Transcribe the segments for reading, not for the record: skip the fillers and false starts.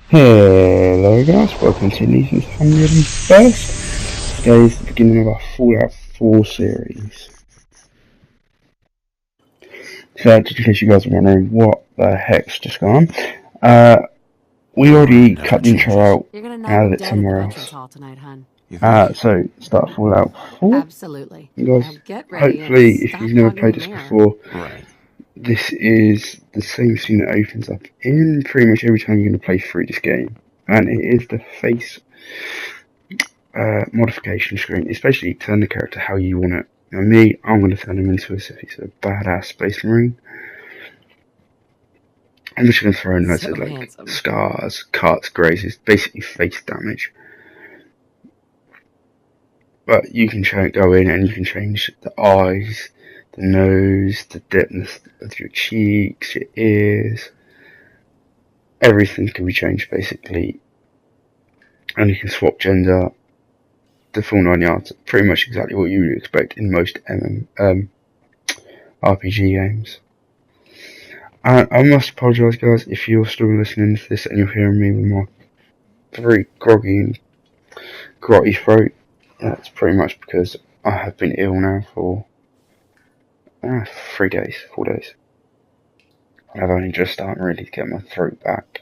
Hello guys, welcome to Nathan's 101st. Today is the beginning of our Fallout 4 series. So, just in case you guys are wondering what the heck's just gone on, we already cut the intro out and added it somewhere else. So, start Fallout 4. Absolutely. Guys, Get ready hopefully, and if stop you've never hogging played the this mirror. before, Right. this is the same scene that opens up in pretty much every time you're going to play through this game. And it is the face modification screen. It's basically turn the character how you want it. Now me, I'm going to turn him into as if he's a badass space marine. I'm just going to throw in loads of like handsome. scars, cuts, grazes, basically face damage. But you can go in and you can change the eyes, the nose, the depthness of your cheeks, your ears. Everything can be changed basically. And you can swap gender, the full 9 yards, pretty much exactly what you would expect in most RPG games. And I must apologise guys if you're still listening to this and you're hearing me with my very groggy and grotty throat. That's pretty much because I have been ill now for 4 days. I've only just started really to get my throat back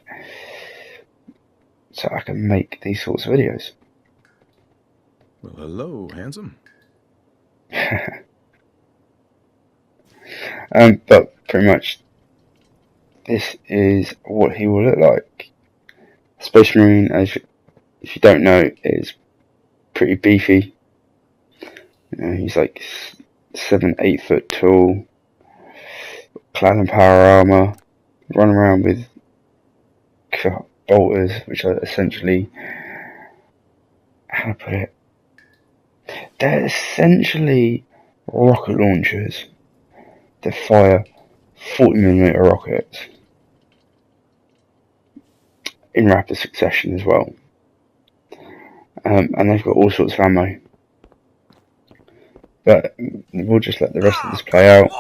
so I can make these sorts of videos. Well, hello, handsome. But pretty much this is what he will look like. Space Marine, if you don't know, is pretty beefy. He's like 7-8 foot tall, clad in power armor, running around with bolters, which are essentially, how to put it, they're essentially rocket launchers that fire 40mm rockets in rapid succession as well. And they've got all sorts of ammo. But we'll just let the rest of this play out.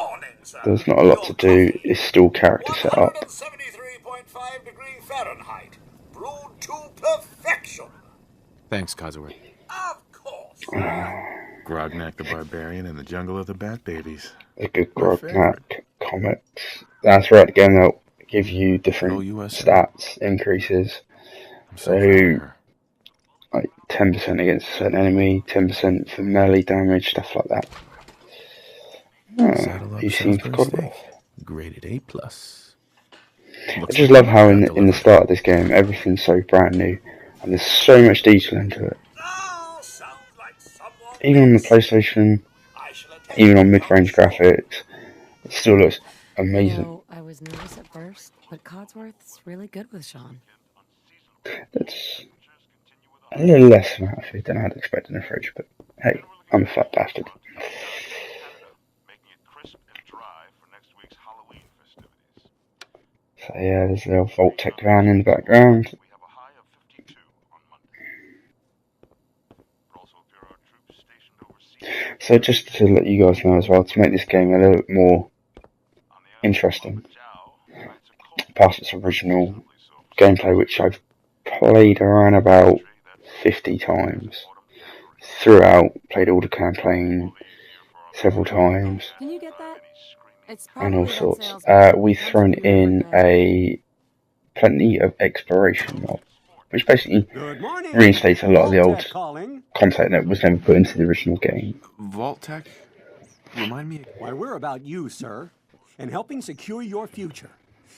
There's not a lot to do. It's still character set up. 173.5 degrees Fahrenheit. Brewed to perfection. Thanks, Kazuo. Of course. Grognak the Barbarian in the Jungle of the Bat Babies. The good Grognak comics. That's right, again, they'll give you different stats increases. So, like 10% against a certain enemy, 10% for melee damage, stuff like that. He seems good. Graded A+. I just love how in the start of this game everything's so brand new and there's so much detail into it. Even on the PlayStation, even on mid-range graphics, it still looks amazing. You know, I was nervous at first, but Codsworth's really good with Sean. That's a little less amount of food than I had expected in the fridge, but hey, I'm a fat bastard. So yeah, there's a little Vault-Tec van in the background. So just to let you guys know as well, to make this game a little bit more interesting, past its original gameplay, which I've played around about 50 times throughout, played all the campaign several times, Can you get that? and all sorts. We've thrown in plenty of exploration mod, which basically reinstates a lot of the old content that was never put into the original game. Vault-Tec? Remind me. Why, we're about you, sir, and helping secure your future.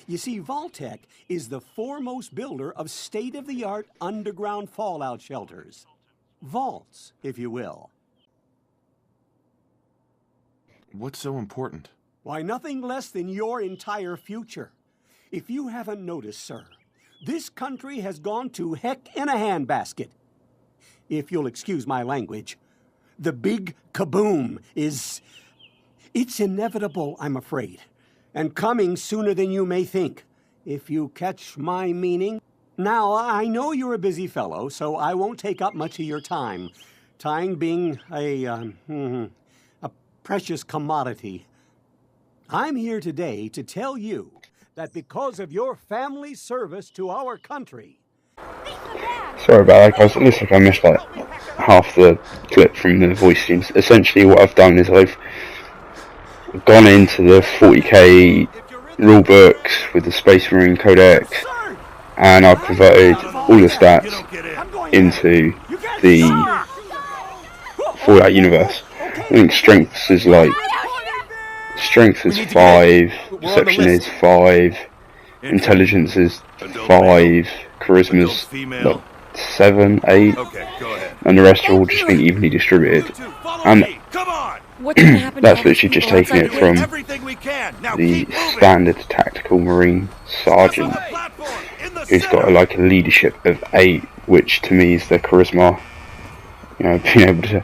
You see, Vault-Tec is the foremost builder of state-of-the-art underground fallout shelters. Vaults, if you will. What's so important? Why, nothing less than your entire future. If you haven't noticed, sir, this country has gone to heck in a handbasket. If you'll excuse my language, the big kaboom is... It's inevitable, I'm afraid, and coming sooner than you may think, if you catch my meaning. Now, I know you're a busy fellow, so I won't take up much of your time. Time being a precious commodity. I'm here today to tell you that because of your family service to our country, Sorry about that, guys. It looks like I missed like half the clip from the voice scenes. Essentially, what I've done is I've gone into the 40k rulebooks with the Space Marine Codex, and I've converted all the stats into the Fallout universe. I think strength is 5, perception is 5, intelligence is 5, charisma's like 7, 8, and the rest are all just being evenly distributed. And that's literally just taking it from the standard tactical marine sergeant, who's got like a leadership of 8, which to me is the charisma. You know, being able to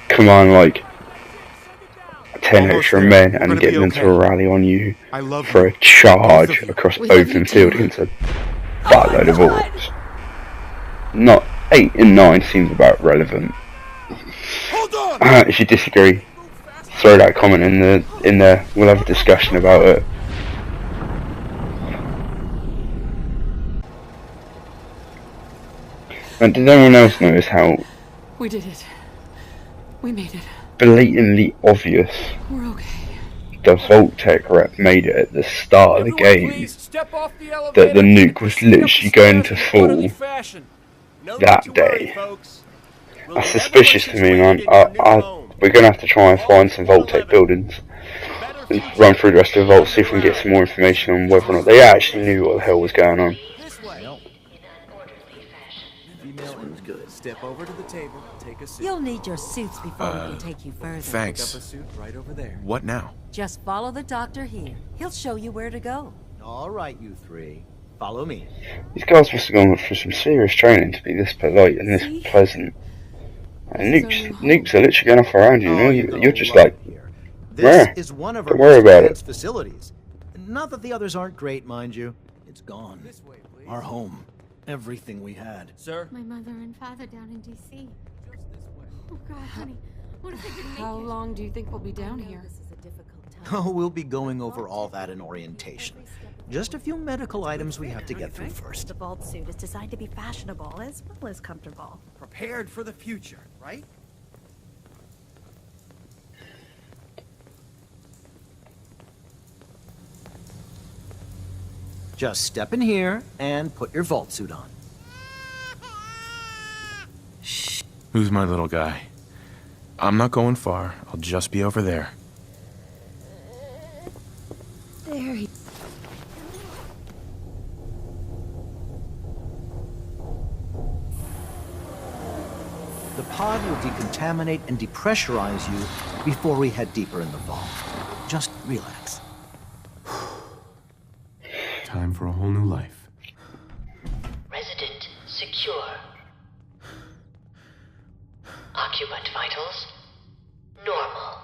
command like 10 extra men and get them to rally on you for a charge across open field against a buttload of orcs. Not 8 and 9 seems about relevant. If you disagree, throw that comment in there. We'll have a discussion about it. And did anyone else notice how We did it. We made it. blatantly obvious We're okay. the Vault Tech rep made it at the start of the game that the nuke was literally going to fall that day? That's suspicious to me, man. We're going to have to try and find some Vault Tech buildings and run through the rest of the vault, see if we can get some more information on whether or not they actually knew what the hell was going on. Step over to the table, take a seat. You'll need your suits before we can take you further. Thanks. Pick up a suit right over there. What now? Just follow the doctor here. He'll show you where to go. All right, you three. Follow me. These guys must have gone through some serious training to be this polite and this pleasant. And nukes are literally going off around you, you know? You're just like, This is one of don't our worry most about it. advanced facilities. Not that the others aren't great, mind you. It's gone. This way, please. Our home. Everything we had. Sir? My mother and father down in D.C. Just this way. Oh God, honey, what if they didn't make How it? long do you think we'll be down I know here? This is a difficult time. Oh, we'll be going over all that in orientation. Just a few medical items we have to get through first. The vault suit is designed to be fashionable as well as comfortable. Prepared for the future, right? Just step in here and put your vault suit on. Who's my little guy? I'm not going far. I'll just be over there. There he... The pod will decontaminate and depressurize you before we head deeper in the vault. Just relax. Time for a whole new life. Resident secure. Occupant vitals normal.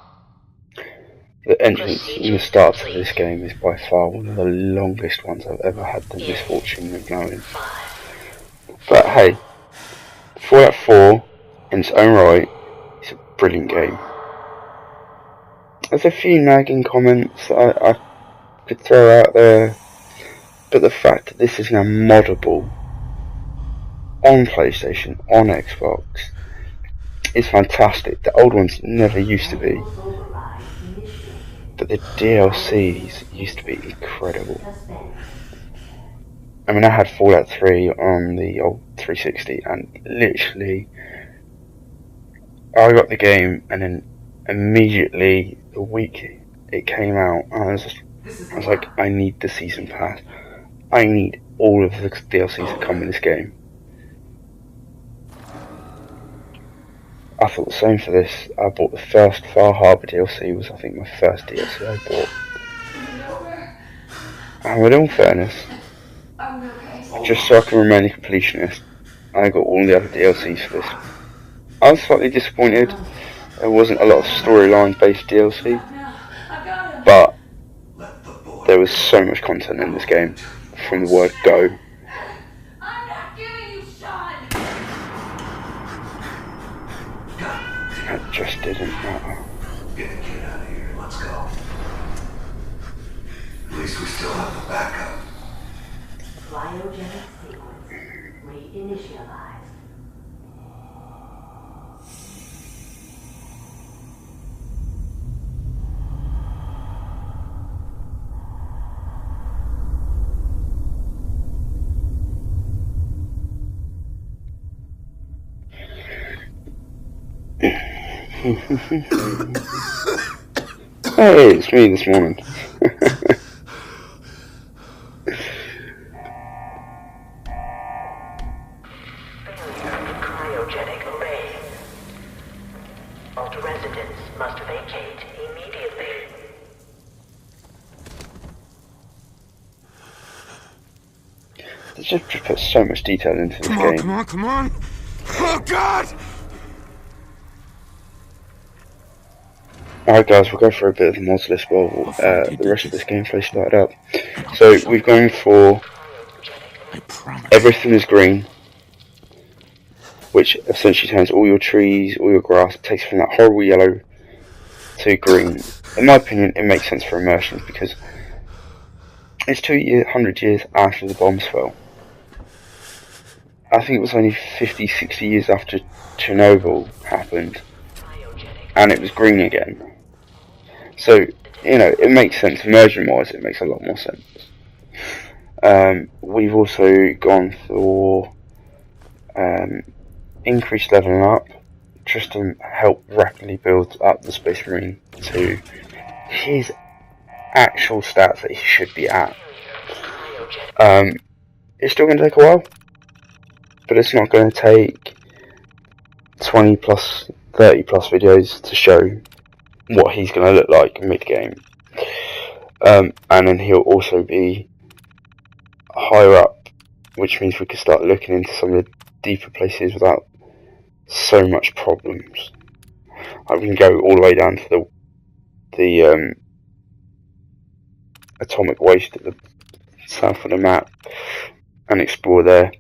The entrance in the start of this game is by far one of the longest ones I've ever had the misfortune of knowing. But hey, Fallout 4 in its own right is a brilliant game. There's a few nagging comments that I could throw out there, but the fact that this is now moddable on PlayStation, on Xbox, is fantastic. The old ones never used to be, but the DLCs used to be incredible. I mean, I had Fallout 3 on the old 360, and literally I got the game, and then immediately the week it came out, I was like, I need the season pass. I need all of the DLCs that come in this game. I thought the same for this. I bought the first Far Harbor DLC, was I think my first DLC I bought. And with all fairness, just so I can remain a completionist, I got all the other DLCs for this. I was slightly disappointed. There wasn't a lot of storyline based DLC, but there was so much content in this game, from the word go. I'm not giving you Sean. It just didn't matter. Get out of here. Let's go. At least we still have the backup. Cryogenic sequence be initialized. Hey, it's me this morning. Cryogenic array. Alt residents must vacate immediately. They just put so much detail into this game. Come on! Oh God! Alright guys, we'll go for a bit of the mods list while the rest of this gameplay started up. So we've gone for everything is green, which essentially turns all your trees, all your grass, takes from that horrible yellow to green. In my opinion, it makes sense for immersion because it's 200 years after the bombs fell. I think it was only 50, 60 years after Chernobyl happened, and it was green again. So, you know, it makes sense. Immersion-wise, it makes a lot more sense. We've also gone for increased leveling up, just to help rapidly build up the Space Marine to his actual stats that he should be at. It's still going to take a while, but it's not going to take 20 plus, 30 plus videos to show what he's going to look like mid-game. And then he'll also be higher up, which means we can start looking into some of the deeper places without so much problems. We can go all the way down to the atomic waste at the south of the map and explore there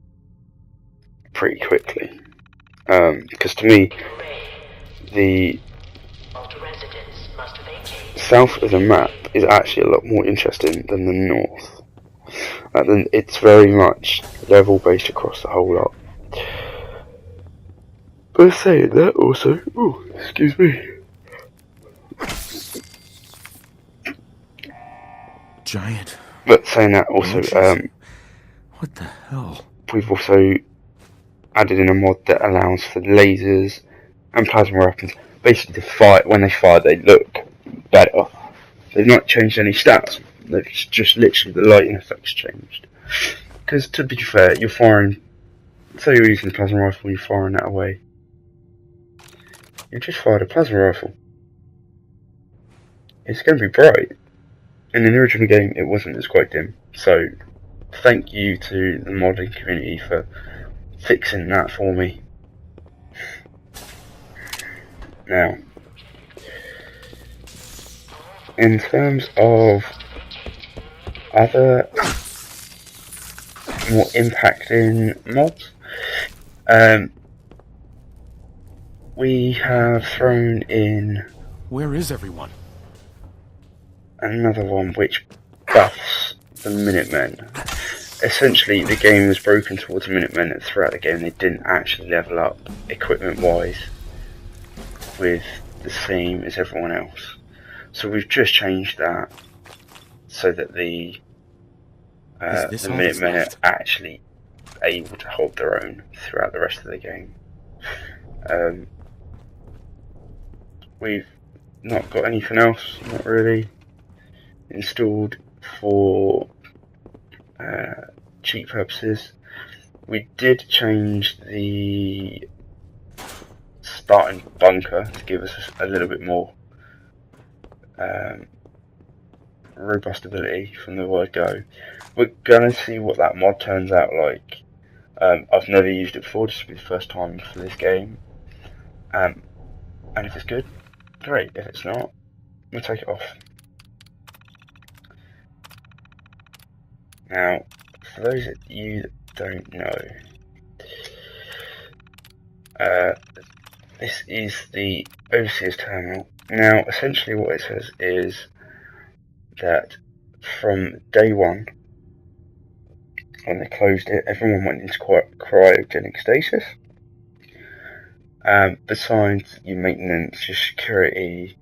pretty quickly. Because to me, the south of the map is actually a lot more interesting than the north. And it's very much level based across the whole lot. But saying that also, oh, excuse me. Giant. But saying that also, what the hell? We've also added in a mod that allows for lasers and plasma weapons. Basically, to fire, when they fire, they look better. They've not changed any stats. They've just literally the lighting effects changed. Because to be fair, you're firing. Say you're using a plasma rifle, you're firing that away. You just fired a plasma rifle. It's going to be bright. And in the original game, it wasn't. It was quite dim. So, thank you to the modding community for fixing that for me. Now, in terms of other more impacting mods, we have thrown in. Where is everyone? Another one which buffs the Minutemen. Essentially, the game was broken towards Minutemen, and throughout the game they didn't actually level up equipment-wise with the same as everyone else. So we've just changed that so that the Minutemen are actually able to hold their own throughout the rest of the game. We've not got anything else, not really, installed for cheat purposes. We did change the starting bunker to give us a little bit more robust ability from the word go. We're gonna see what that mod turns out like. I've never used it before, this will be the first time for this game. And if it's good, great. If it's not, we'll take it off. Now, for those of you that don't know, this is the Overseer's Terminal. Now, essentially what it says is that from day one, when they closed it, everyone went into cryogenic stasis. Besides your maintenance, your security,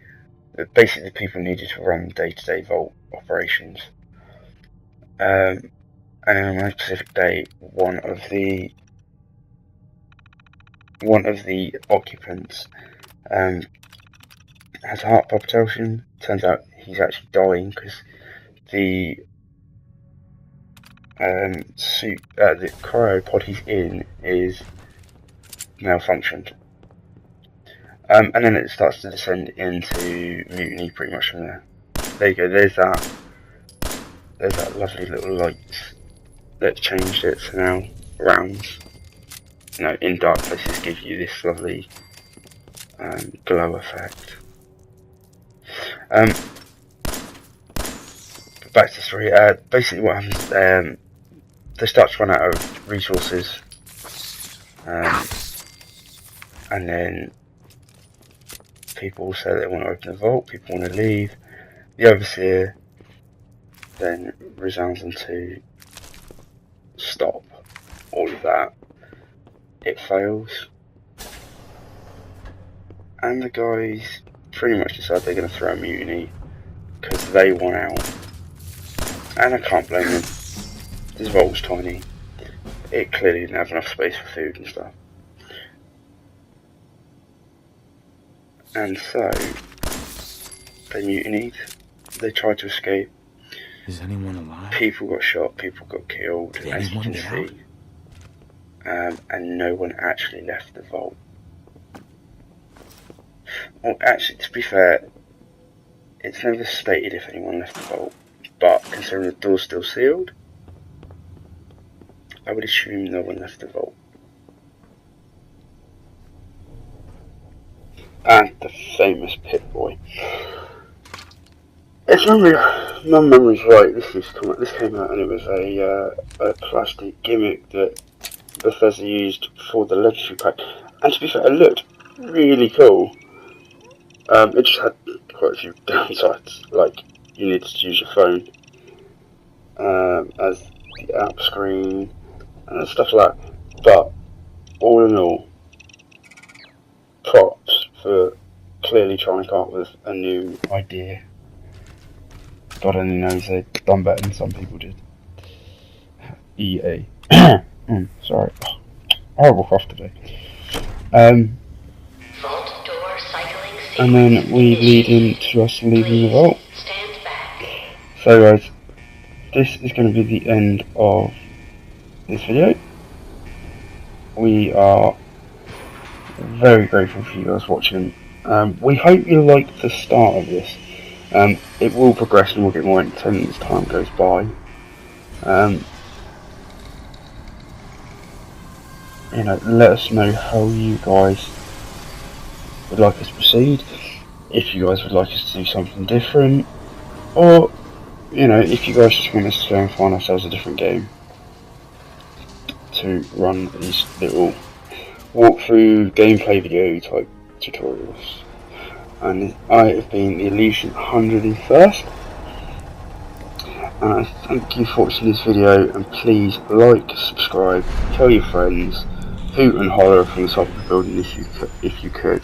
basically people needed to run day-to-day vault operations. And on a specific day, one of the occupants has a heart palpitation. Turns out he's actually dying because the the cryopod he's in is malfunctioned. And then it starts to descend into mutiny pretty much from there. There you go, there's that lovely little light that changed it, so now rounds, in dark places give you this lovely glow effect. Back to the story. Basically what happens, they start to run out of resources, and then people say they want to open the vault, people want to leave. The overseer then resounds them to stop all of that. It fails, and the guys pretty much decide they're going to throw a mutiny because they want out. And I can't blame them. This vault's tiny. It clearly didn't have enough space for food and stuff. And so they mutinied. They tried to escape. Is anyone alive? People got shot. People got killed. Did as you anyone can get see. And no one actually left the vault. Well, actually, to be fair, it's never stated if anyone left the vault. But considering the door's still sealed, I would assume no one left the vault. And the famous Pit Boy. If my memory's right, this came out and it was a plastic gimmick that Bethesda used for the Legacy Pack. And to be fair, it looked really cool. It just had quite a few downsides, like you needed to use your phone as the app screen and stuff like that. But all in all, props for clearly trying to come up with a new idea. God only knows they've done better than some people did. EA. Sorry. Horrible cough today. Vault door cycling sequence. And then we lead into us leaving the vault. Stand back. So guys, this is going to be the end of this video. We are very grateful for you guys watching. We hope you liked the start of this. It will progress and we'll get more intense as time goes by. Let us know how you guys would like us to proceed. If you guys would like us to do something different, or if you guys just want us to go and find ourselves a different game to run these little walkthrough gameplay video type tutorials. And I have been the Illusion 101st, and I thank you for watching this video, and please like, subscribe, tell your friends, hoot and holler from the top of the building if you could.